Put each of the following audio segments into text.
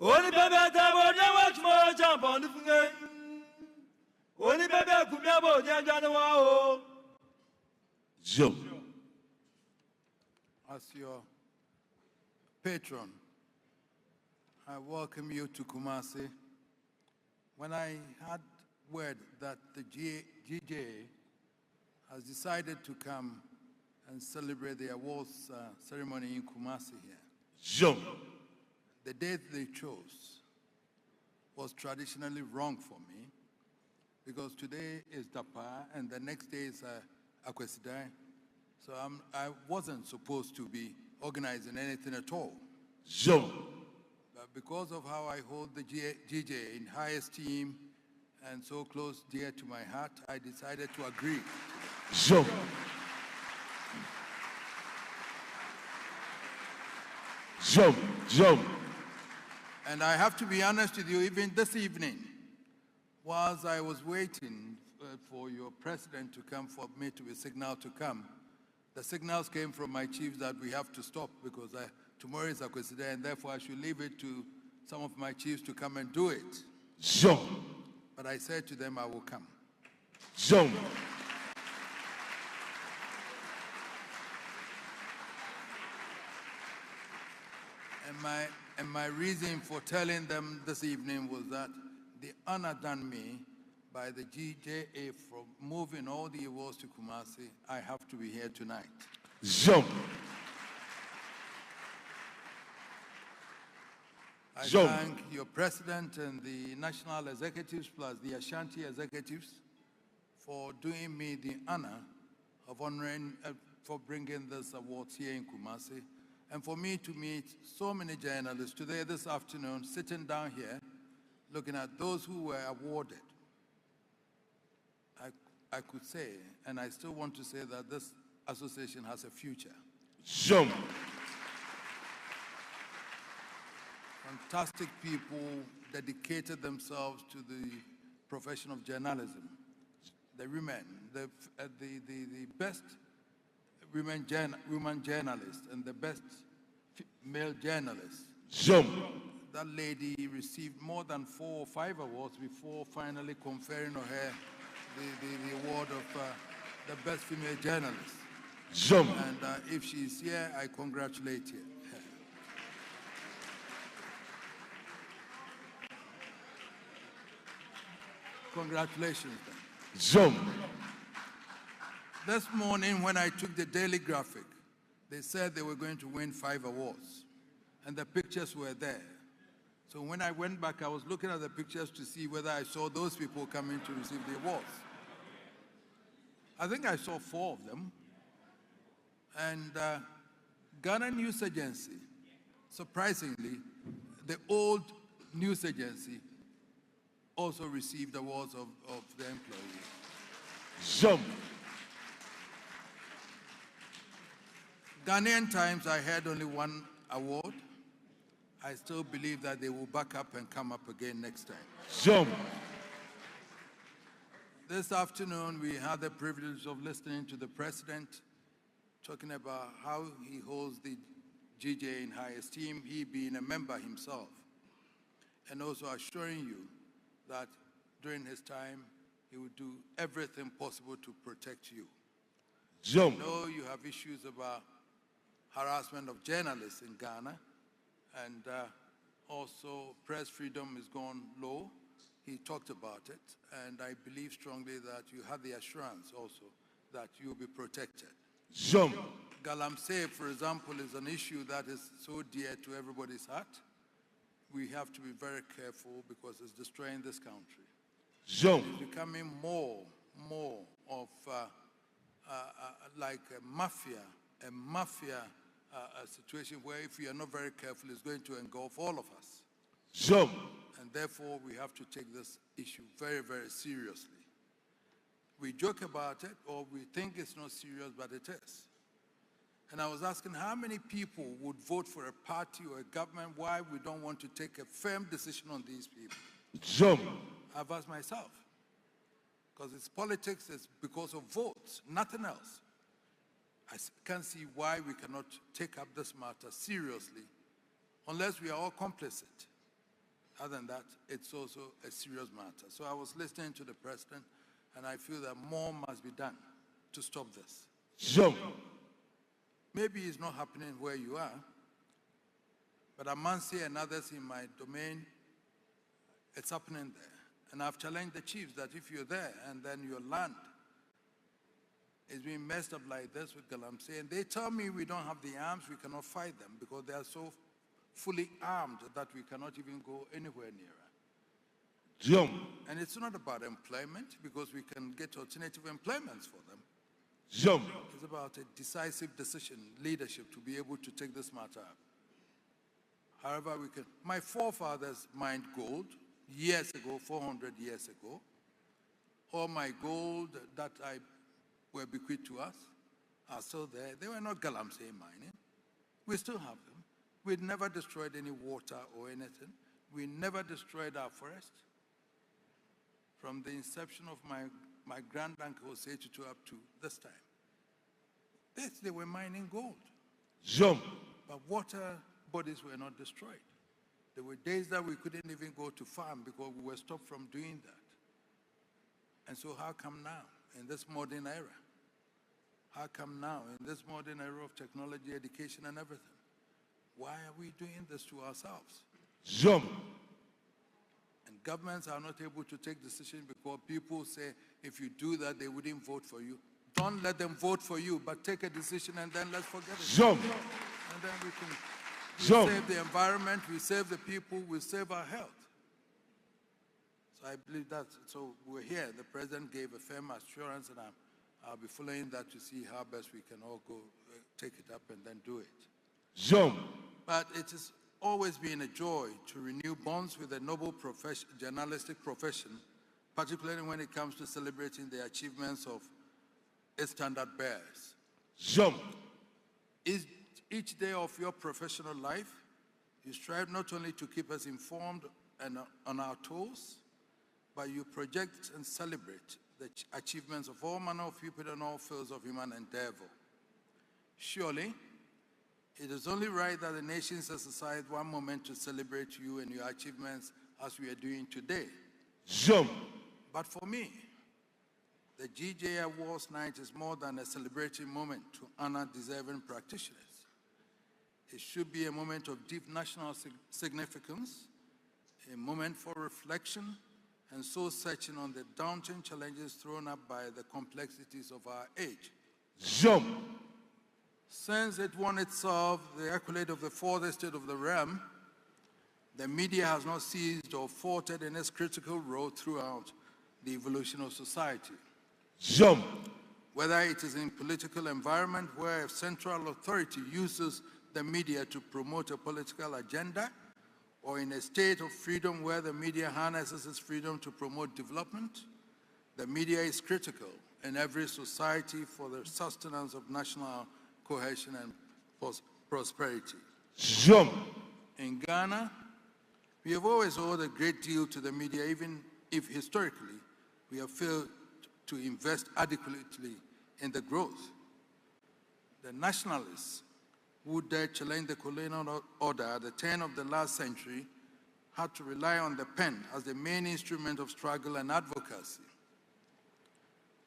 Only baby tabo na watch more jump on the finger. Only baby kumyabo janjanawa. Joe. As your patron, I welcome you to Kumasi. When I had word that the GJ has decided to come and celebrate the awards ceremony in Kumasi here, Joe. the date they chose was traditionally wrong for me because today is Dapa and the next day is Akwesidai. So I wasn't supposed to be organizing anything at all. Joe. But because of how I hold the GJ in high esteem and so close dear to my heart, I decided to agree. Joe. Joe. Joe. And I have to be honest with you, even this evening, whilst I was waiting for your president to come for me to be signaled to come, the signals came from my chiefs that we have to stop because tomorrow is Akwesida, and therefore I should leave it to some of my chiefs to come and do it. Joe. But I said to them, I will come. Joe. And my reason for telling them this evening was that the honor done me by the GJA for moving all the awards to Kumasi, I have to be here tonight. Joe. I thank your president and the national executives plus the Ashanti executives for doing me the honor of honoring, for bringing this awards here in Kumasi, and for me to meet so many journalists today, this afternoon, sitting down here, looking at those who were awarded. I could say, and I still want to say, that this association has a future. Joe. Fantastic people dedicated themselves to the profession of journalism. The women, the best women journalists and the best male journalists. Joe. That lady received more than 4 or 5 awards before finally conferring on her the award of the best female journalist. Joe. And if she's here, I congratulate her. Congratulations. Joe. This morning when I took the Daily Graphic, they said they were going to win 5 awards. And the pictures were there. So when I went back, I was looking at the pictures to see whether I saw those people coming to receive the awards. I think I saw 4 of them. And Ghana News Agency, surprisingly, the old news agency also received awards of the employees. Joe. Ghanaian Times, I had only 1 award. I still believe that they will back up and come up again next time. Joe. This afternoon, we had the privilege of listening to the president talking about how he holds the GJ in high esteem, he being a member himself, and also assuring you that during his time, he would do everything possible to protect you. Joe. I know you have issues about harassment of journalists in Ghana, and also press freedom is gone low. He talked about it, and I believe strongly that you have the assurance also that you will be protected. Joe. Galamsy, for example, is an issue that is so dear to everybody's heart. We have to be very careful because it's destroying this country. Joe. It's becoming more of like a mafia situation where if we are not very careful, it's going to engulf all of us. Joe. And therefore, we have to take this issue very, very seriously. We joke about it, or we think it's not serious, but it is. And I was asking how many people would vote for a party or a government why we don't want to take a firm decision on these people. Joe. I've asked myself. Because it's politics, it's because of votes, nothing else. I can't see why we cannot take up this matter seriously unless we are all complicit. other than that, it's also a serious matter. So I was listening to the president, and I feel that more must be done to stop this. Jump. Maybe it's not happening where you are, but Amansi and others in my domain, it's happening there. And I've challenged the chiefs that if you're there and then your land is being messed up like this with Galamsy, and they tell me we don't have the arms, we cannot fight them because they are so fully armed that we cannot even go anywhere nearer. Jump. And it's not about employment because we can get alternative employments for them. Jump. It's about a decisive decision, leadership to be able to take this matter up. However, we can. My forefathers mined gold years ago, 400 years ago. All my gold that were bequeathed to us are still there. They were not Galamsey mining. We still have them. We never destroyed any water or anything. We never destroyed our forest. From the inception of my grand-uncle Osei-Tutu up to this time. They were mining gold. Jump. But water bodies were not destroyed. There were days that we couldn't even go to farm because we were stopped from doing that. And so how come now, in this modern era? How come now, in this modern era of technology, education, and everything? Why are we doing this to ourselves? Jump. And governments are not able to take decisions because people say, if you do that, they wouldn't vote for you. Don't let them vote for you, but take a decision and then let's forget it. Jump. And then we can save the environment, we save the people, we save our health. So I believe that, so we're here. The president gave a firm assurance, and I'll be following that to see how best we can all go take it up and then do it. Jump. But it has always been a joy to renew bonds with a noble journalistic profession, particularly when it comes to celebrating the achievements of its standard bearers. Jump. Each day of your professional life, you strive not only to keep us informed and on our toes, but you project and celebrate the achievements of all manner of people in all fields of human endeavor. Surely, it is only right that the nation sets aside one moment to celebrate you and your achievements as we are doing today. Jump. But for me, the GJ Awards night is more than a celebratory moment to honor deserving practitioners. It should be a moment of deep national significance, a moment for reflection and soul-searching on the daunting challenges thrown up by the complexities of our age. Jump. Since it won itself the accolade of the fourth estate of the realm, the media has not ceased or faltered in its critical role throughout the evolution of society. Jump. Whether it is in political environment where a central authority uses the media to promote a political agenda, or in a state of freedom where the media harnesses its freedom to promote development, the media is critical in every society for the sustenance of national cohesion and prosperity. Jump. In Ghana, we have always owed a great deal to the media, even if historically we have failed to invest adequately in the growth. The nationalists who dared challenge the colonial order at the turn of the last century had to rely on the pen as the main instrument of struggle and advocacy.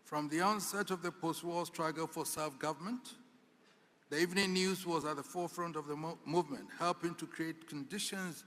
From the onset of the post-war struggle for self-government, the evening news was at the forefront of the movement, helping to create conditions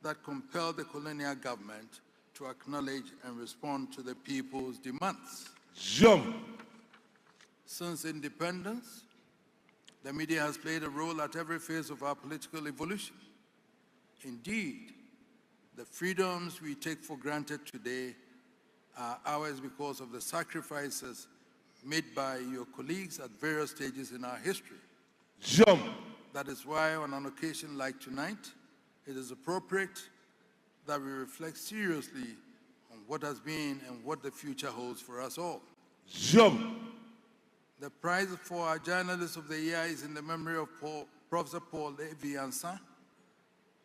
that compelled the colonial government to acknowledge and respond to the people's demands. Jump. Since independence, the media has played a role at every phase of our political evolution. Indeed, the freedoms we take for granted today are ours because of the sacrifices made by your colleagues at various stages in our history. Jump. That is why on an occasion like tonight, it is appropriate that we reflect seriously on what has been and what the future holds for us all. Jump. The prize for our Journalist of the Year is in the memory of Professor Paul Levi-Ansan,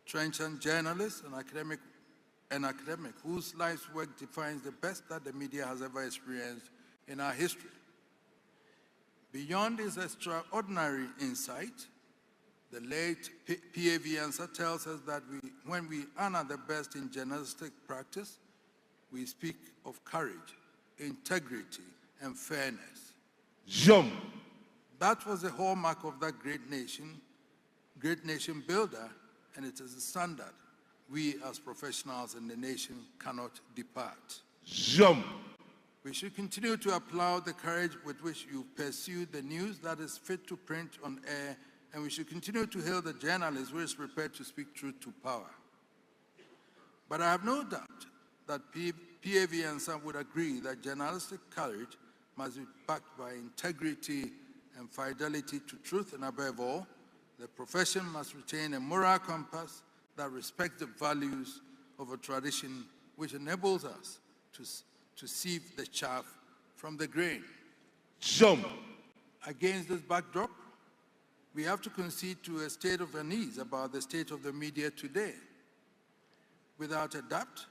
trenchant journalist and academic whose life's work defines the best that the media has ever experienced in our history. Beyond his extraordinary insight, The late P.A.V. Answer tells us that when we honor the best in journalistic practice, we speak of courage, integrity, and fairness. Jom. That was the hallmark of that great nation builder, and it is a standard we as professionals in the nation cannot depart. Jom. We should continue to applaud the courage with which you pursue the news that is fit to print on air, and we should continue to hail the journalist who is prepared to speak truth to power. But I have no doubt that P.A.V. and some would agree that journalistic courage must be backed by integrity and fidelity to truth, and above all, the profession must retain a moral compass that respects the values of a tradition which enables us to sieve the chaff from the grain. Jom. Against this backdrop, we have to concede to a state of unease about the state of the media today. Without a doubt,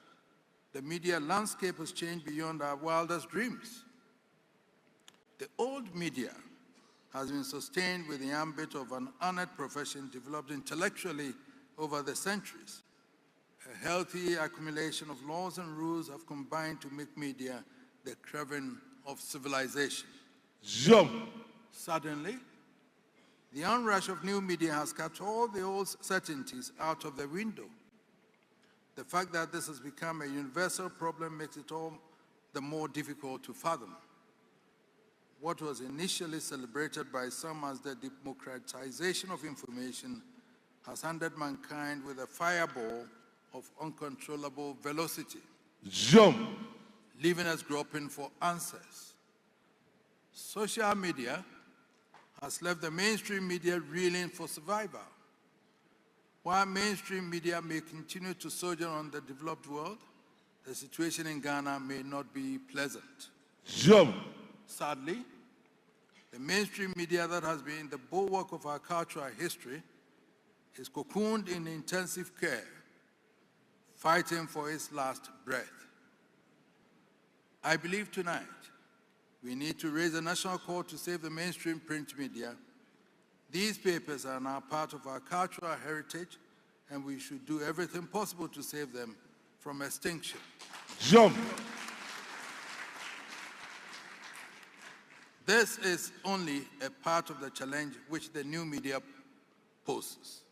the media landscape has changed beyond our wildest dreams. The old media has been sustained with the ambit of an honored profession developed intellectually over the centuries. A healthy accumulation of laws and rules have combined to make media the craven of civilization. Jom. Suddenly, the onrush of new media has cut all the old certainties out of the window. The fact that this has become a universal problem makes it all the more difficult to fathom. What was initially celebrated by some as the democratization of information has handed mankind with a fireball of uncontrollable velocity, Jom. leaving us groping for answers. Social media has left the mainstream media reeling for survival. While mainstream media may continue to sojourn on the developed world, the situation in Ghana may not be pleasant. Jom. Sadly, the mainstream media that has been the bulwark of our cultural history is cocooned in intensive care, fighting for its last breath. I believe tonight we need to raise a national call to save the mainstream print media. These papers are now part of our cultural heritage, and we should do everything possible to save them from extinction. Jom. This is only a part of the challenge which the new media poses.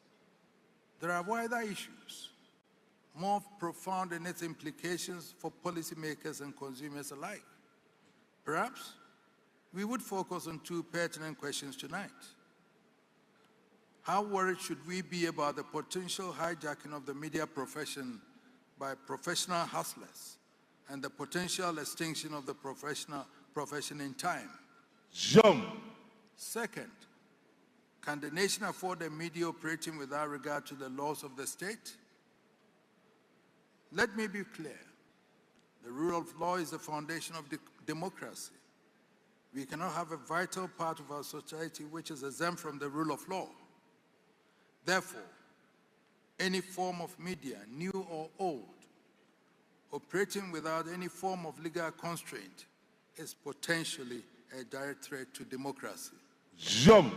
There are wider issues, more profound in its implications for policymakers and consumers alike. Perhaps we would focus on two pertinent questions tonight. How worried should we be about the potential hijacking of the media profession by professional hustlers and the potential extinction of the profession in time? Jom. Second, can the nation afford a media operating without regard to the laws of the state? Let me be clear. The rule of law is the foundation of democracy. We cannot have a vital part of our society which is exempt from the rule of law. Therefore, any form of media, new or old, operating without any form of legal constraint is potentially a direct threat to democracy. Jom.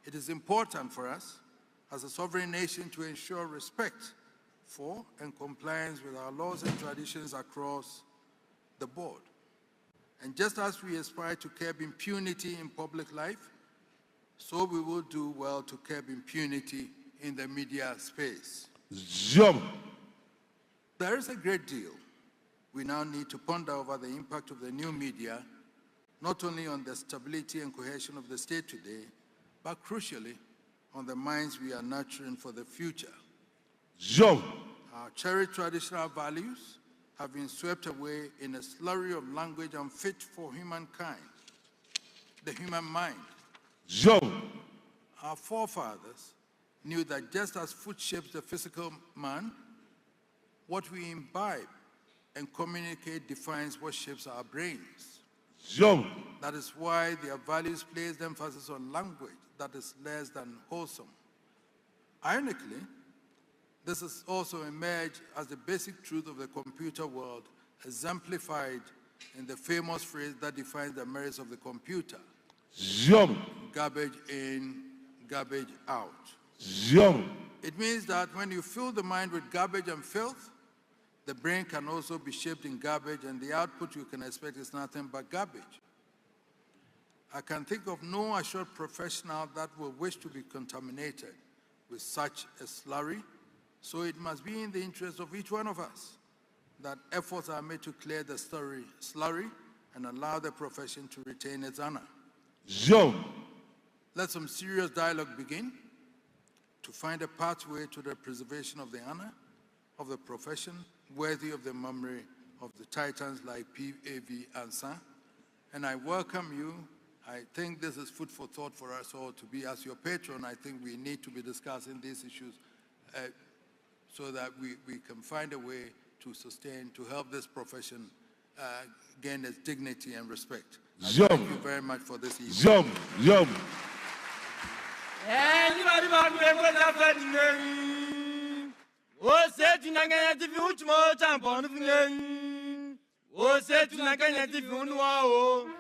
It is important for us as a sovereign nation to ensure respect for and compliance with our laws and traditions across the board. And just as we aspire to curb impunity in public life, so we will do well to curb impunity in the media space. Jom. There is a great deal we now need to ponder over the impact of the new media, not only on the stability and cohesion of the state today, but crucially on the minds we are nurturing for the future. Jom. Our cherished traditional values have been swept away in a slurry of language unfit for humankind, the human mind. Jom. Our forefathers knew that just as food shapes the physical man, what we imbibe and communicate defines what shapes our brains. Jom. That is why their values placed emphasis on language that is less than wholesome. Ironically, this has also emerged as the basic truth of the computer world, exemplified in the famous phrase that defines the merits of the computer. Jom. Garbage in, garbage out. Zoom. It means that when you fill the mind with garbage and filth, the brain can also be shaped in garbage, and the output you can expect is nothing but garbage. I can think of no assured professional that will wish to be contaminated with such a slurry, so it must be in the interest of each one of us that efforts are made to clear the slurry and allow the profession to retain its honor. Zoom. Let some serious dialogue begin to find a pathway to the preservation of the honor of the profession, worthy of the memory of the titans like P.A.V. Ansa. And I welcome you. I think this is food for thought for us all to be. As your patron, I think we need to be discussing these issues so that we can find a way to sustain, to help this profession gain its dignity and respect. Thank you very much for this evening. Zoom. Zoom. Anybody want to make that funny? Oh, say to Nagana if you want more jump on the finger. Oh, say to Nagana if you want.